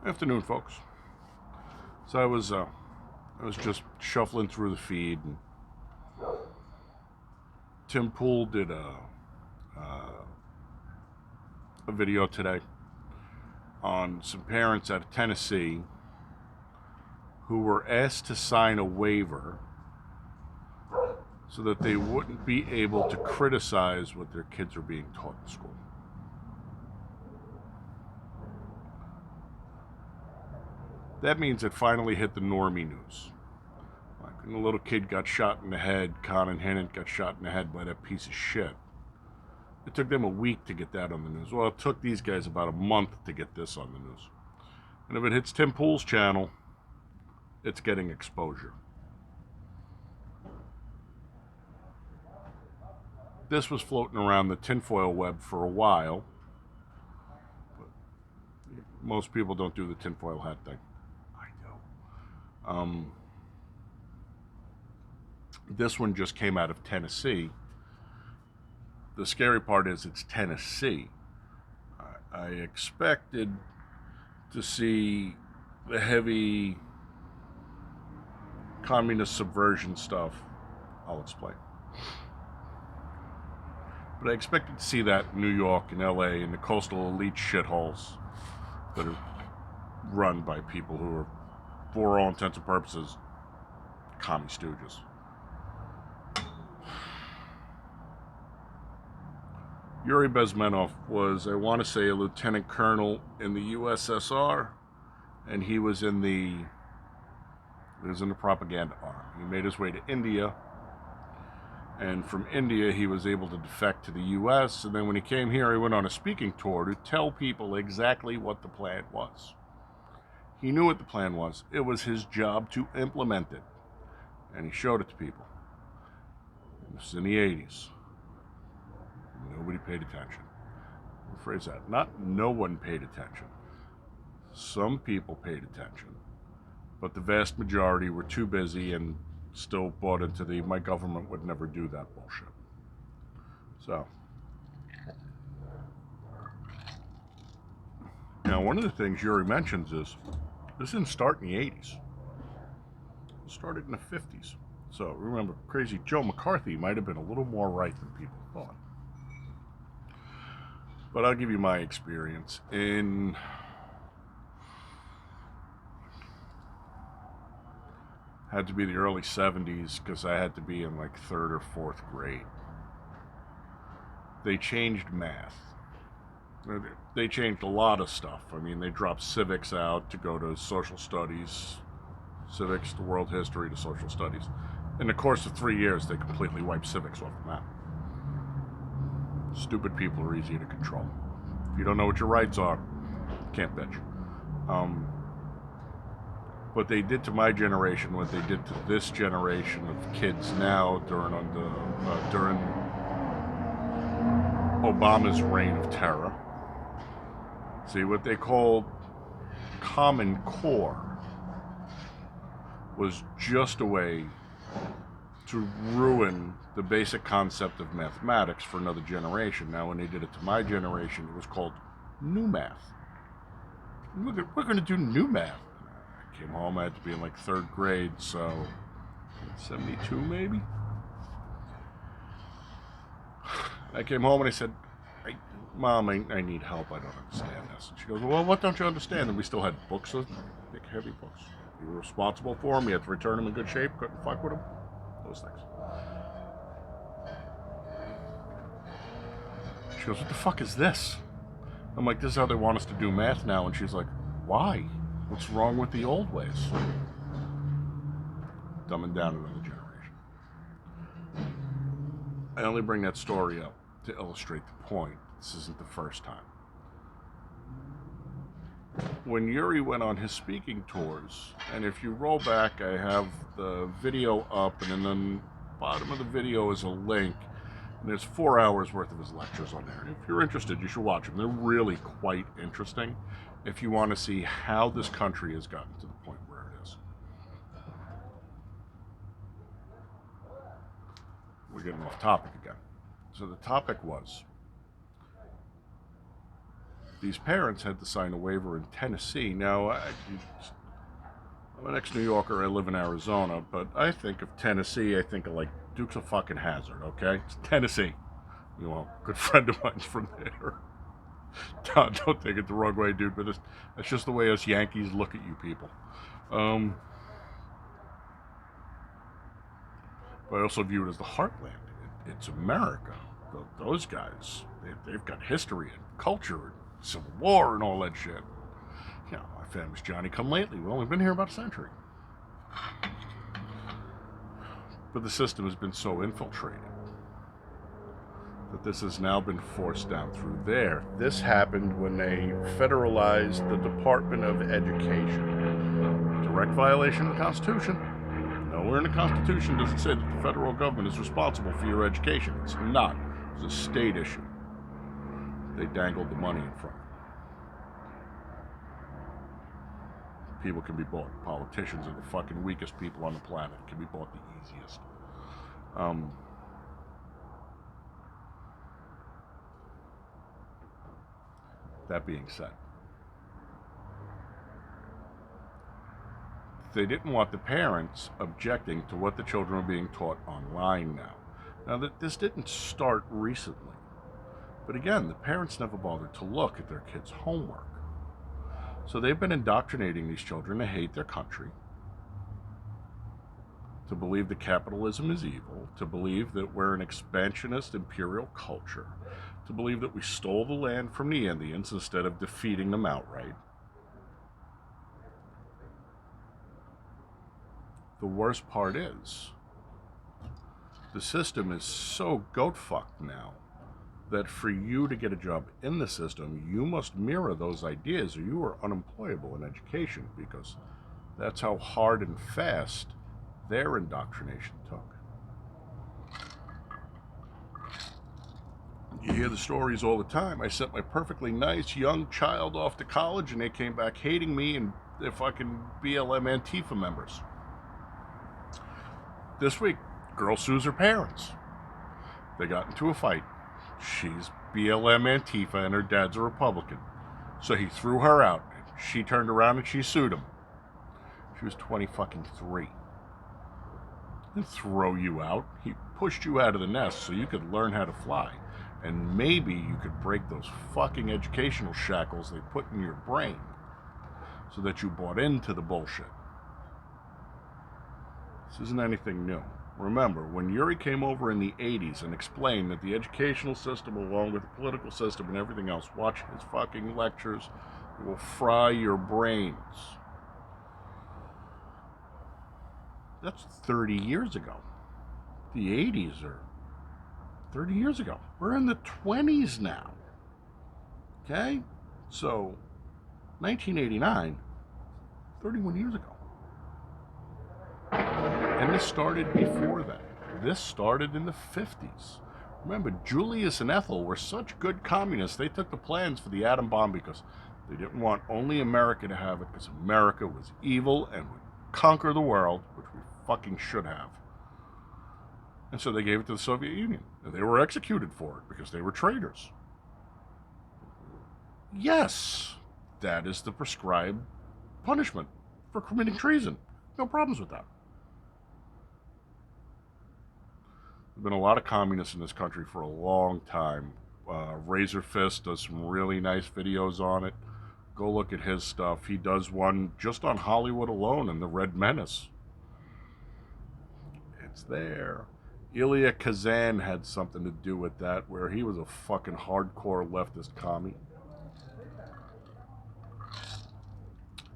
Afternoon, folks. So I was just shuffling through the feed, and Tim Pool did a video today on some parents out of Tennessee who were asked to sign a waiver so that they wouldn't be able to criticize what their kids are being taught in school. That means it finally hit the normie news. Like when a little kid got shot in the head, Conan Hennant got shot in the head by that piece of shit. It took them a week to get that on the news. Well, it took these guys about a month to get this on the news. And if it hits Tim Pool's channel, it's getting exposure. This was floating around the tinfoil web for a while. But most people don't do the tinfoil hat thing. This one just came out of Tennessee. The scary part is it's Tennessee. I expected to see the heavy communist subversion stuff. I'll explain. But I expected to see that in New York and LA and the coastal elite shitholes that are run by people who are, for all intents and purposes, commie stooges. Yuri Bezmenov was, I want to say, a lieutenant colonel in the USSR, and he was in the propaganda arm. He made his way to India, and from India he was able to defect to the US, and then when he came here he went on a speaking tour to tell people exactly what the plan was. He knew what the plan was. It was his job to implement it, and he showed it to people. This is in the 80s. Nobody paid attention. Rephrase that. Not no one paid attention. Some people paid attention, but the vast majority were too busy and still bought into the my government would never do that bullshit. So, now one of the things Yuri mentions is this didn't start in the 80s. It started in the 50s. So remember, crazy Joe McCarthy might have been a little more right than people thought. But I'll give you my experience. Had to be the early 70s because I had to be in like 3rd or 4th grade. They changed math. They changed a lot of stuff. I mean, they dropped civics out to go to social studies, civics to world history to social studies. In the course of 3 years, they completely wiped civics off the map. Stupid people are easy to control. If you don't know what your rights are, you can't bitch. What they did to my generation, what they did to this generation of kids now during Obama's reign of terror. See, what they called Common Core was just a way to ruin the basic concept of mathematics for another generation. Now, when they did it to my generation, it was called New Math. We're going to do New Math. I came home, I had to be in like 3rd grade, so 72 maybe? I came home and I said, Mom, I need help, I don't understand this. And she goes, well, what don't you understand? And we still had books, big heavy books. You were responsible for them, you had to return them in good shape, couldn't fuck with them. Those things. She goes, what the fuck is this? I'm like, this is how they want us to do math now. And she's like, why? What's wrong with the old ways? Dumbing down another generation. I only bring that story up to illustrate the point. This isn't the first time. When Yuri went on his speaking tours, and if you roll back, I have the video up, and then the bottom of the video is a link, and there's 4 hours worth of his lectures on there. If you're interested, you should watch them. They're really quite interesting if you want to see how this country has gotten to the point where it is. We're getting off topic again. So the topic was these parents had to sign a waiver in Tennessee. Now, I'm an ex-New Yorker, I live in Arizona, but I think of Tennessee, I think of like Dukes of fucking Hazzard, okay? It's Tennessee. You know, a good friend of mine's from there. Don't take it the wrong way, dude, but that's just the way us Yankees look at you people. But I also view it as the heartland. It's America. Those guys, they've got history and culture and Civil War and all that shit. You know, my family's Johnny-come-lately. We've only been here about a century. But the system has been so infiltrated that this has now been forced down through there. This happened when they federalized the Department of Education. Direct violation of the Constitution. Nowhere in the Constitution does it say that the federal government is responsible for your education. It's not. It's a state issue. They dangled the money in front. People can be bought. Politicians are the fucking weakest people on the planet. Can be bought the easiest. That being said, they didn't want the parents objecting to what the children were being taught online now. Now, that this didn't start recently. But again, the parents never bothered to look at their kids' homework. So they've been indoctrinating these children to hate their country, to believe that capitalism is evil, to believe that we're an expansionist imperial culture, to believe that we stole the land from the Indians instead of defeating them outright. The worst part is, the system is so goat-fucked now that for you to get a job in the system, you must mirror those ideas or you are unemployable in education, because that's how hard and fast their indoctrination took. You hear the stories all the time. I sent my perfectly nice young child off to college and they came back hating me and they're fucking BLM Antifa members. This week, girl sues her parents. They got into a fight. She's BLM Antifa and her dad's a Republican. So he threw her out. She turned around and she sued him. She was 23. He didn't throw you out. He pushed you out of the nest so you could learn how to fly. And maybe you could break those fucking educational shackles they put in your brain so that you bought into the bullshit. This isn't anything new. Remember, when Yuri came over in the 80s and explained that the educational system, along with the political system and everything else, watch his fucking lectures, it will fry your brains. That's 30 years ago. The 80s are 30 years ago. We're in the 20s now. Okay? So, 1989, 31 years ago. And this started before that. This started in the 50s. Remember, Julius and Ethel were such good communists, they took the plans for the atom bomb because they didn't want only America to have it, because America was evil and would conquer the world, which we fucking should have. And so they gave it to the Soviet Union. And they were executed for it because they were traitors. Yes, that is the prescribed punishment for committing treason. No problems with that. There have been a lot of communists in this country for a long time. Razor Fist does some really nice videos on it. Go look at his stuff. He does one just on Hollywood alone and the Red Menace. It's there. Ilya Kazan had something to do with that, where he was a fucking hardcore leftist commie.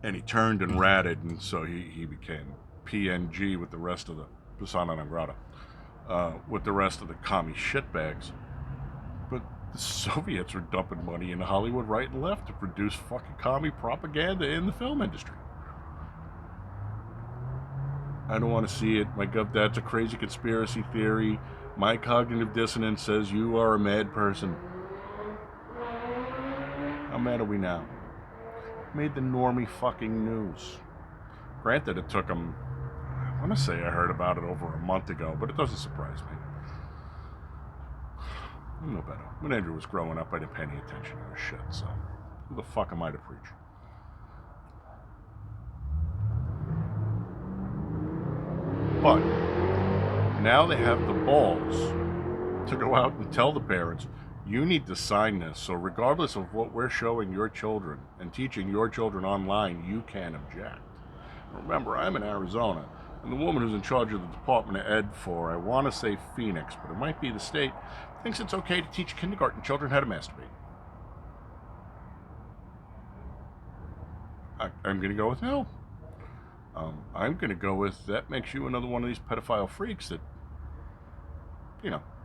And he turned and ratted, and so he became PNG with the rest of the persona non grata, with the rest of the commie shitbags. But the Soviets were dumping money into Hollywood right and left to produce fucking commie propaganda in the film industry. I don't want to see it. My God, that's a crazy conspiracy theory. My cognitive dissonance says you are a mad person. How mad are we now? Made the normie fucking news. Granted, it took them, I want to say I heard about it over a month ago, but it doesn't surprise me. I'm no better. When Andrew was growing up, I didn't pay any attention to this shit, so Who the fuck am I to preach? But now they have the balls to go out and tell the parents, you need to sign this, so regardless of what we're showing your children and teaching your children online, you can't object. Remember, I'm in Arizona, and the woman who's in charge of the Department of Ed for, I want to say Phoenix, but it might be the state, thinks it's okay to teach kindergarten children how to masturbate. I'm going to go with no. I'm going to go with that makes you another one of these pedophile freaks that,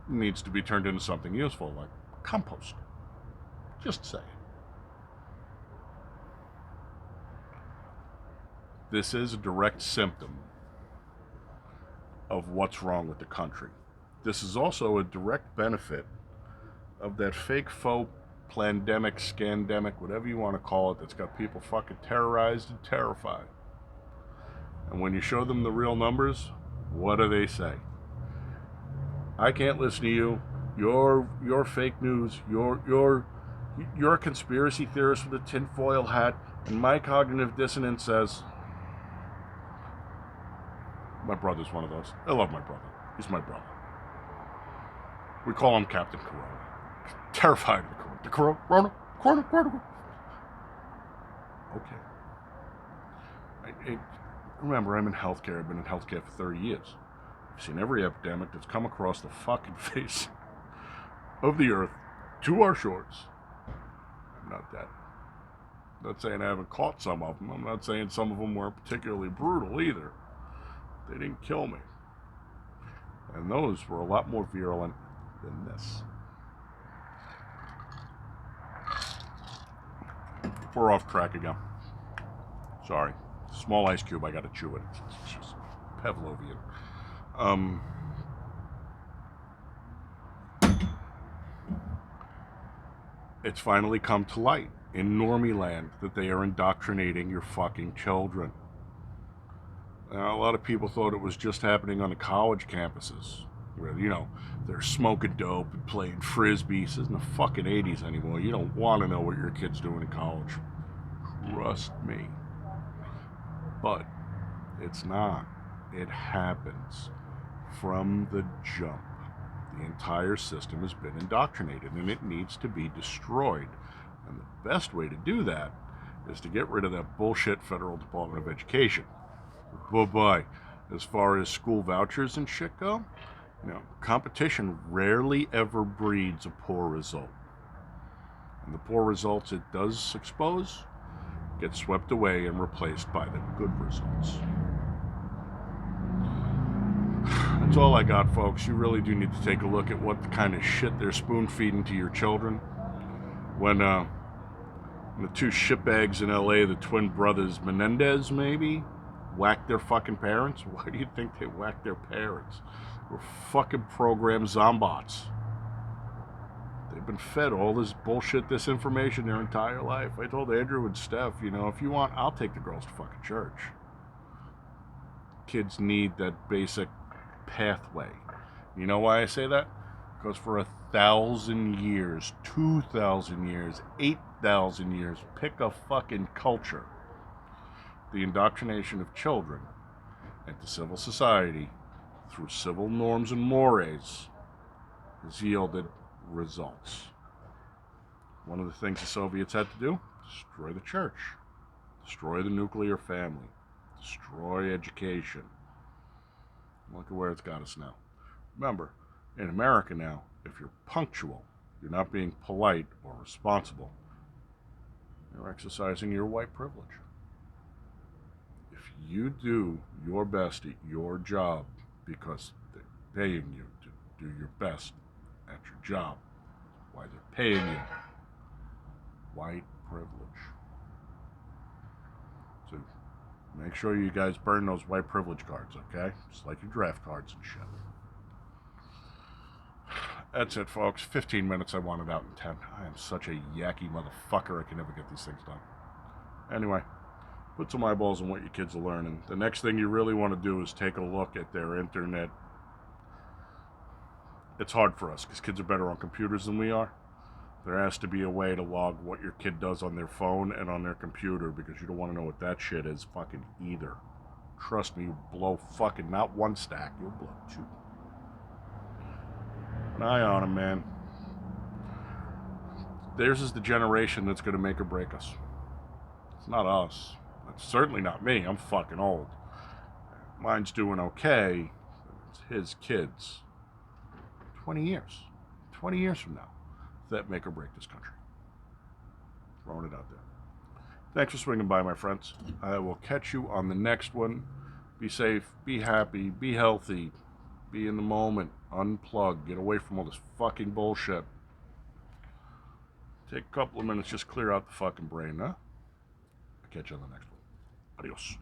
needs to be turned into something useful, like compost. Just saying. This is a direct symptom of what's wrong with the country. This is also a direct benefit of that fake faux plandemic, scandemic, whatever you want to call it, that's got people fucking terrorized and terrified. And when you show them the real numbers, what do they say? I can't listen to you. You're fake news. You're a conspiracy theorist with a tinfoil hat. And my cognitive dissonance says, my brother's one of those. I love my brother. He's my brother. We call him Captain Corona. Terrified of the Corona. Corona. Okay. Remember, I'm in healthcare. I've been in healthcare for 30 years. I've seen every epidemic that's come across the fucking face of the earth to our shores. I'm not that. I'm not saying I haven't caught some of them. I'm not saying some of them weren't particularly brutal either. They didn't kill me. And those were a lot more virulent than this. We're off track again. Sorry. Small ice cube, I gotta chew it. It's just Pavlovian. It's finally come to light in normie land that they are indoctrinating your fucking children. Now, a lot of people thought it was just happening on the college campuses, where, they're smoking dope and playing frisbee. This isn't the fucking 80s anymore. You don't want to know what your kid's doing in college. Trust me. But it's not. It happens from the jump. The entire system has been indoctrinated, and it needs to be destroyed. And the best way to do that is to get rid of that bullshit Federal Department of Education. Bye-bye. As far as school vouchers and shit go, competition rarely ever breeds a poor result. And the poor results it does expose get swept away and replaced by the good results. That's all I got, folks. You really do need to take a look at what kind of shit they're spoon-feeding to your children. When the two shitbags in LA, the twin brothers Menendez, maybe, whacked their fucking parents. Why do you think they whacked their parents? They were fucking programmed zombots. They've been fed all this bullshit, this information their entire life. I told Andrew and Steph, if you want, I'll take the girls to fucking church. Kids need that basic pathway. You know why I say that? Because for 1,000 years, 2,000 years, 8,000 years, pick a fucking culture, the indoctrination of children into civil society through civil norms and mores has yielded results. One of the things the Soviets had to do, destroy the church, destroy the nuclear family, destroy education. Look at where it's got us now. Remember, in America now, if you're punctual, you're not being polite or responsible, you're exercising your white privilege. If you do your best at your job because they're paying you to do your best at your job, why they're paying you, white privilege. So make sure you guys burn those white privilege cards, okay? Just like your draft cards and shit. That's it, folks. 15 minutes, I want it out in 10. I am such a yacky motherfucker, I can never get these things done. Anyway, put some eyeballs on what your kids are learning. The next thing you really want to do is take a look at their internet. It's hard for us because kids are better on computers than we are. There has to be a way to log what your kid does on their phone and on their computer, because you don't want to know what that shit is fucking either. Trust me, you'll blow fucking not one stack, you'll blow two. An eye on them, man. Theirs is the generation that's going to make or break us. It's not us. It's certainly not me. I'm fucking old. Mine's doing okay. It's his kids. 20 years. 20 years from now, that make or break this country. Throwing it out there. Thanks for swinging by, my friends. I will catch you on the next one. Be safe, be happy, be healthy, be in the moment, unplug, get away from all this fucking bullshit. Take a couple of minutes, just clear out the fucking brain, huh? I'll catch you on the next one. Adios.